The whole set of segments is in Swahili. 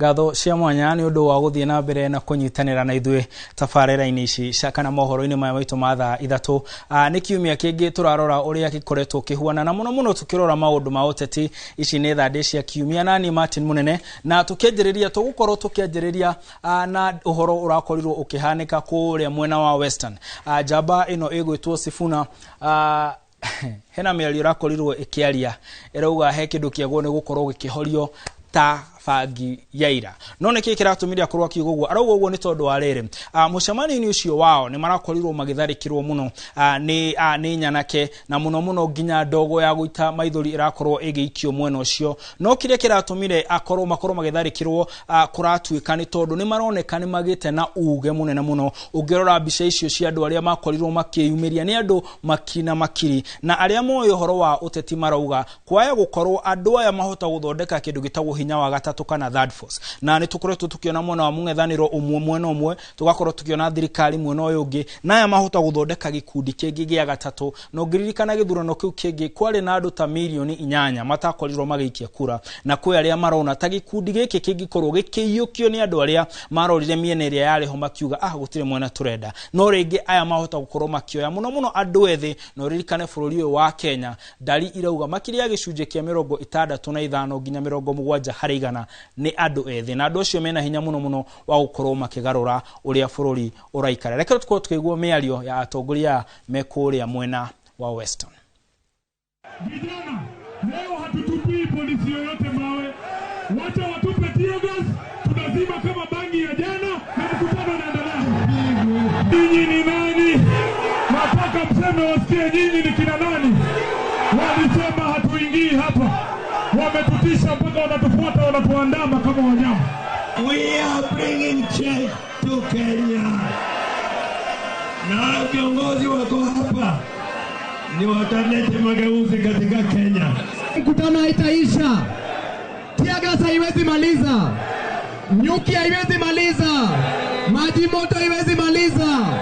ngatho cia mwanya ni undu wa guthie na mbere na kunyitanira na ithuĩ tabarĩra-inĩ ici kana mohoro-inĩ maya maitũ ma thaa ithatũ. Nĩ kiumia kĩngĩ turarora ũrĩa gĩkoretwo kĩhuana na mũno tukirora maũndũ ma ũteti. Ici nĩ thandĩ cia kiumia na ni Martin Munene, na tukĩanjĩrĩria tũgũkorwo tukĩanjĩrĩria na ũhoro ũrakorirwo ũkĩhanĩka kũrĩa mwena wa Western. Njamba ĩno ĩgwĩtwo Sifuna hena mĩario ĩrakorirwo ĩkĩaria ĩrauga he kĩndũ kĩagwo nĩ gũkorwo gĩkĩhorio ta bangi ya ira. No nĩkĩ kĩratũmire akorwo akiuga ũguo? Arauga ũguo nĩ tondũ wa rĩrĩ, mũcemanio-inĩ ũcio wao nĩ marakorirwo magĩtharĩkĩrwo mũno nĩ nyanake, na mũno nginya ndogo ya gũita maithori ĩrakorwo ĩgĩikio mwena ũcio. No kĩrĩa kĩratũmire makorwo magĩtharĩkĩrwo kũratuĩka nĩ tondũ nĩ maroneka nĩ magĩte na uge mũnene mũno. Ũngĩrora mbica icio cia andũ arĩa makorirwo makĩyumĩria nĩ andũ makina makiri, na arĩa moĩ ũhoro wa ũteti marauga kwaya gũkorwo andũ aya mahota gũthondeka kĩndũ gĩtagwo hinya wa gatatu kana third force. Na nĩ tukoretwo tukiona mwena wa mũng'ethanĩro mwena ũmwe, tugakorwo tukiona thirikari mwena ũyũ ũngĩ, na aya mahota gũthondeka gĩkundi kĩngĩ gĩa gatatũ. Na ũngĩririkana gĩthurano kĩu kĩngĩ kwarĩ na andũ ta milioni 8 matakorirwo magĩikia kura, na kwĩ arĩa marona ta gĩkundi gĩkĩ kĩngĩkorwo gĩkĩiyũkio nĩ andũ arĩa marorire mĩena ĩrĩa yarĩ ho makiuga gũtirĩ mwena turenda. No rĩngĩ aya mahota gũkorwo makĩoya mũno andũ ethĩ. Na ũririkane bũrũri ũyũ wa Kenya ndari irauga makĩria gĩcunjĩ kĩa 65 nginya 70 harĩ igana nĩ andũ ethĩ, na andũ acio mena hinya mũno wa gũkorwo makĩgarũra ũrĩa bũrũri ũraikara. Reke tukorwo tukĩigua mĩario ya atongoria me kũrĩa mwena wa Western. Vijana, leo hatutupii polisi yoyote mawe. Wacha watupe tear gas, tunazima kama bangi ya jana na mkutano unaendelea. Nyinyi ni nani? Nataka mseme wasikie nyinyi ni kina nani? Walisema hatuingii hapa. Wametutisha mpaka wanatufuata, wanatuandama kama wanyama. We are bringing change to Kenya. Na viongozi wako hapa ni watalete mageuzi katika Kenya. Mkutano haitaisha. Tiagas haiwezi maliza. Nyuki haiwezi maliza. Maji moto haiwezi maliza.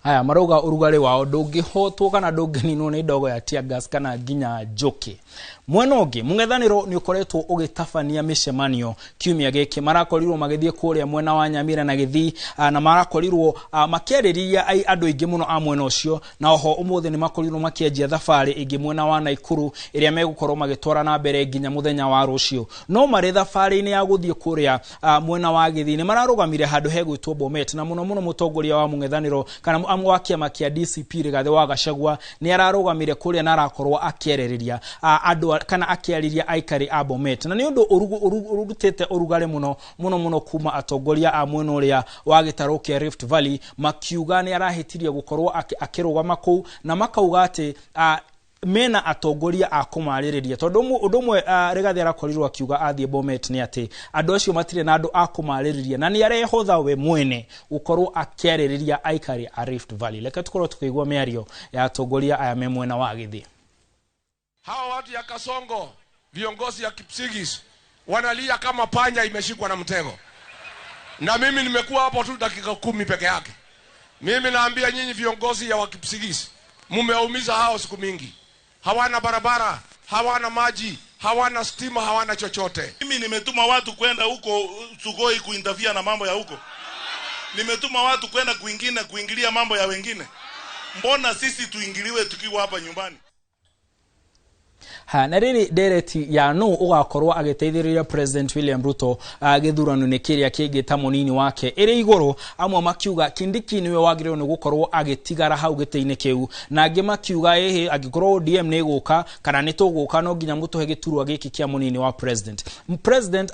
Aya marauga urugari wao ndũngĩhotwo kana ndũngĩninwo nĩ ndogo ya tear gas kana nginya njoki. Mwena ũngĩ mũng'ethanĩro nĩ ũkoretwo ũgĩtabania mĩcemanio kiumia gĩkĩ. Marakorirwo magĩthiĩ kũrĩa mwena wa Nyamira na Gĩthii, na marakorirwo makĩarĩrĩria andũ aingĩ mũno a mwena ũcio. Na oho ũmũthĩ nĩ makorirwo makĩanjia thabarĩ ĩngĩ mwena wa Naikuru ĩrĩa megũkorwo magĩtwara na mbere nginya mũthenya wa rũciũ. No marĩ thabarĩ-inĩ ya gũthiĩ kũrĩa mwena wa Gĩthii nĩ mararũgamire handũ hegwĩtwo Bomet, na mũno mũtongoria wa mũng'ethanĩro kana wa kĩama kĩa DCP Rigathĩ wa Gachagua nĩ ararũgamire kũrĩa na arakorwo akĩarĩrĩria andũ kana akĩarĩria aikari a Bomet. Na nĩ ũndũ ũrutĩte ũrugarĩ mũno kuma atongoria a mwena ũrĩa wa gĩtarũ kĩa Rift Valley makiuga nĩ arahĩtirie gũkorwo akĩrũgama kũu, na makauga atĩ mena atongoria a kũmarĩrĩria. Tondũ ũndũ ũmwe Rigathĩ arakorirwo akiuga athiĩ Bomet nĩ atĩ andũ acio matirĩ na andũ a kũmarĩrĩria, na nĩ arehotha we mwene gũkorwo akĩarĩrĩria aikari a Rift Valley. Reke tukorwo tukĩigua mĩario ya atongoria aya me mwena wa Gĩthii. Hawa watu ya Kasongo, viongozi ya Kipsigis wanalia kama panya imeshikwa na mtego. Na mimi nimekuwa hapo tu dakika 10 peke yake. Mimi naambia nyinyi viongozi ya Wakipsigis, mumeumiza hao siku mingi. Hawana barabara, hawana maji, hawana stima, hawana chochote. Mimi nimetuma watu kwenda huko Sugoi kuinterfere na mambo ya huko. Nimetuma watu kwenda kuingilia mambo ya wengine. Mbona sisi tuingiliwe tukiwa hapa nyumbani? Na rĩrĩ ndereti ya no ũgakorwo agĩteithĩrĩria President William Ruto gĩthurano-inĩ kĩrĩa kĩngĩ ta mũnini wake ĩrĩ igũrũ. Amwe makiuga Kindiki nĩwe wagĩrĩirwo nĩ gũkorwo agĩtigara hau gĩtĩ-inĩ kĩu, na angĩ makiuga angĩkorwo ODM nĩ gũka kana nĩ tũgũka no nginya mũtũhe gĩturwa gĩkĩ kĩa mũnini wa president.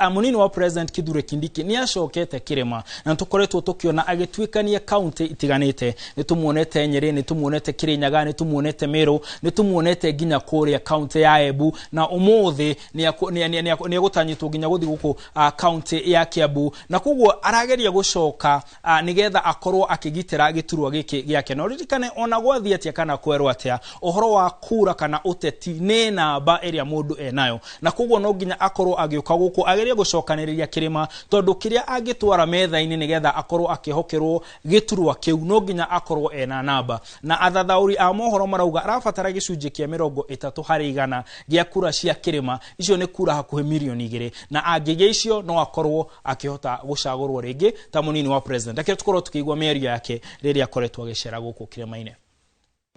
Mũnini wa president Kithure Kindiki nĩ acokete kĩrĩma, na tũkoretwo tũkiona agĩtuĩkania kaunti itiganĩte. Nĩ tumuonete Nyeri, nĩ tumuonete Kirinyaga, nĩ tumuonete Meru, nĩ tumuonete nginya kũrĩa kaunti ya Embu, na ũmũthĩ nĩ egũtanyĩtwo nginya gũthiĩ gũkũ kaunti ya Kiambu. Na koguo arageria gũcoka nigetha akorwo akĩgitĩra gĩturwa gĩkĩ gĩake. Na ũririkane ona gwathiĩ atĩa kana kwerwo atĩa, ũhoro wa kura kana ũteti nĩ namba ĩrĩa mũndũ enayo, na koguo no nginya akorwo agĩũka gũkũ ageria gũcokanĩrĩria kĩrĩma, tondũ kĩrĩa angĩtwara metha-inĩ nigetha akorwo akĩhokerwo gĩturwa kĩu no nginya akorwo ena namba. Na athathaũri a mohoro marauga arabatara gĩcunjĩ kĩa 30 harĩ igana gĩa kura cia kirima icio nĩ kura hakuhĩ milioni 2 na angĩgĩa icio no akorwo akihota gucagũrwo rĩngĩ ta munini wa president. Reke tukorwo tukigwa mĩario yake rĩrĩa akoretwo agĩcera gũkũ Kirima-inĩ.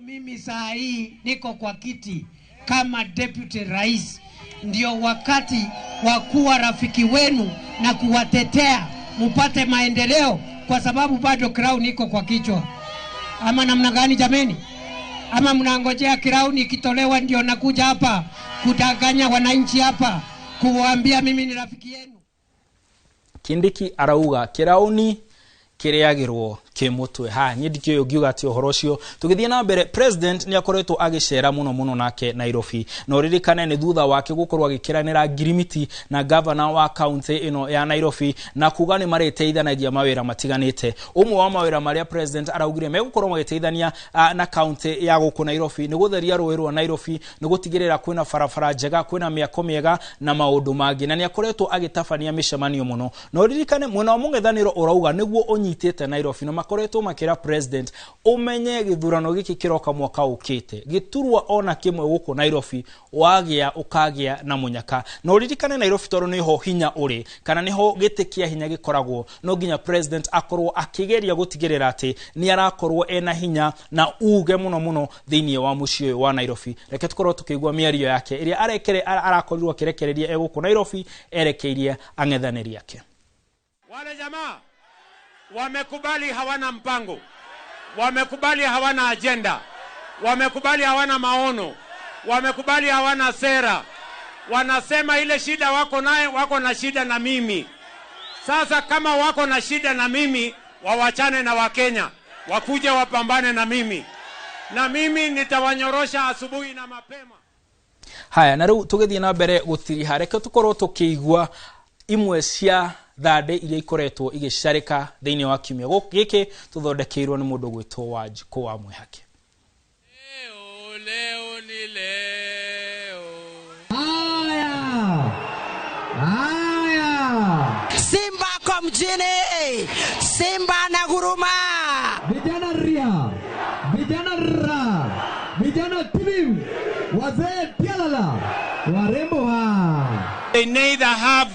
Mimi saa hii niko kwa kiti kama deputy rais, ndio wakati wa kuwa rafiki wenu na kuwatetea mupate maendeleo, kwa sababu bado crown iko kwa kichwa. Ama namna gani jameni? Ama mnangojea crown ikitolewa ndio nakuja hapa kudanganya wananchi hapa kuwaambia mimi ni rafiki yenu? Kindiki arauga kirauni kiriagirwo kimutwe ha nyidikyo yogiuga ati ohoro cio tugithie na mbere. President ni akoretwo agicera muno nake Nairobi no ririkane ni thutha wake gukorwo agikiranira ngirimiti na governor wa county ino ya Nairobi na kuga ni mariteithanagia mawira matiganite. Umwe wa mawira maria president araugire megukorwo magiteithania na county ya guku Nairobi ni gutheria rũĩ rwa Nairobi, ni gutigirira kwina farafara njega, kwina miako miega na maundu mangi, na ni akoretwo agitabania mishemanio muno. No ririkane mwena wa mung'ethaniro urauga niguo unyitite Nairobi no makoretwo makira president umenye githurano giki kiroka mwaka ukite giturwa ona kimwe guku Nairobi wagia ukagia na munyaka. No ririkane Nairobi toro niho hinya uri kana niho gitikia hinya gikoragwo, no ginya president akorwo akigeria gutigirira ati ni arakorwo ena hinya na uge muno thiini wa mucii wa Nairobi. Reke tukorwo tukigwa mĩario yake iria arakorirwo kirekereria eguku Nairobi erekeirie ang'ethanĩri yake. Wale jamaa wamekubali hawana mpango, wamekubali hawana agenda, wamekubali hawana maono, wamekubali hawana sera. Wanasema ile shida wako naye, wako na shida na mimi. Sasa kama wako na shida na mimi, wawachane na Wakenya, wakuje wapambane na mimi. Na mimi nitawanyorosha asubuhi na mapema. Haya, na rĩu tugithie na mbere gutiriha, reke tukorwo tukigwa imwe cia thande iria ikoretwo igicarika thiini wa kiumia giki tuthondekeirwo ni mundu gwitwo Wanjikũ wa Mwihaki. Leo ni leo. Haya. Simba kwa mjini, Simba na guruma. Vijana ria, vijana ra, vijana tilim, wazee tialala, warembo ha. They neither have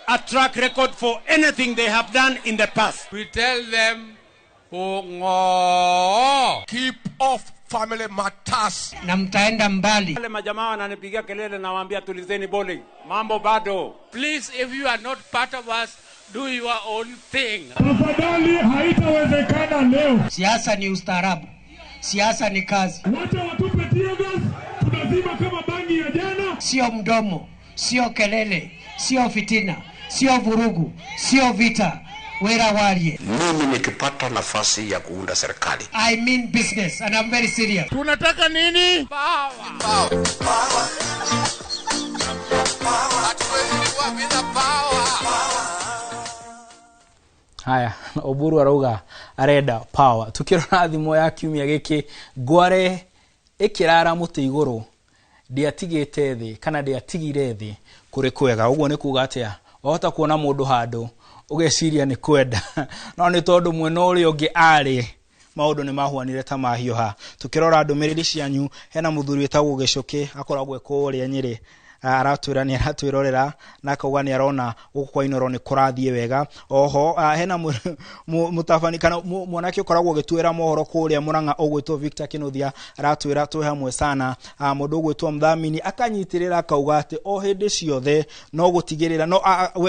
a track record for anything they have done in the past. We tell them, keep off family matters. Na mtaenda mbali. Wale majamaa wananipigia kelele na waambia tulizeni bowling. Mambo bado. Please, if you are not part of us, do your own thing. Tafadhali, haitawezekana leo. Siasa ni ustaarabu. Siasa ni kazi. Wacha watupe tear gas, tunazima kama bangi ya jana. Sio mdomo, sio kelele, sio fitina, sio vurugu, sio vita. Wera walie. Mimi nikipata nafasi ya kuunda serikali, I mean business and I'm very serious. Tunataka nini? Power. Haya, Oburu arauga arenda power. Tukirona thimo ya kiumia giki Ngware ikirara muti iguru ndiatigite thi kana ndiatigire thi kuri kwega. Uguo ni kuga atia wahota kuona mundu handu ugeciria ni kwenda no ni tondu mwena uri ungi ari maundu ni mahuanire ta mahioha. Tukirora ndumiriri cianyu, hena muthuri wetagwo Gicuki akoragwo ekuria Nyeri, aratwirorera na akauga ni arona guku kwa inoro ni kurathie wega. Oho hena mutabani kana mwanake ukoragwo gitwira mohoro kuria Murang'a ugwitwo Victor Kinuthia aratwira twe hamwe sana. Mundu ugwitwo Mthamini akanyitirira akauga ati o hindi ciothe no gutigirira no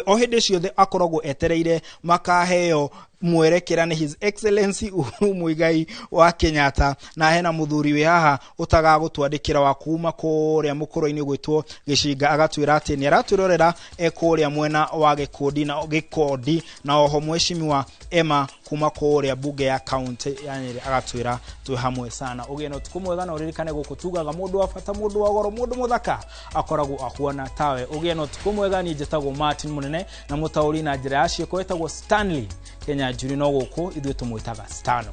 o hindi ciothe akoragwo etereire makaheo mwerekera ni His Excellency Uhuru Muigai wa Kenyatta. Na hena muthuri we haha utagagutwandikira wa kuma kuria mukuru-ini gwitwo Gicinga agatwira ati ni aratwirorera ekuria mwena wa Gikondi na oho mweshimiwa Emma kuma kuria bunge ya county ya Nyeri agatwira twe hamwe sana. Ugeno tukumwega na uririkane gukutugaga mundu wa bata, mundu wa goro, mundu muthaka akoragwo ahuana tawe. Ugeno tukumwega ni njetago Martin Munene na mutauri na njira yacio kwetagwo Stanley Kenya Juri no guku ithuĩ tumwitaga Stano.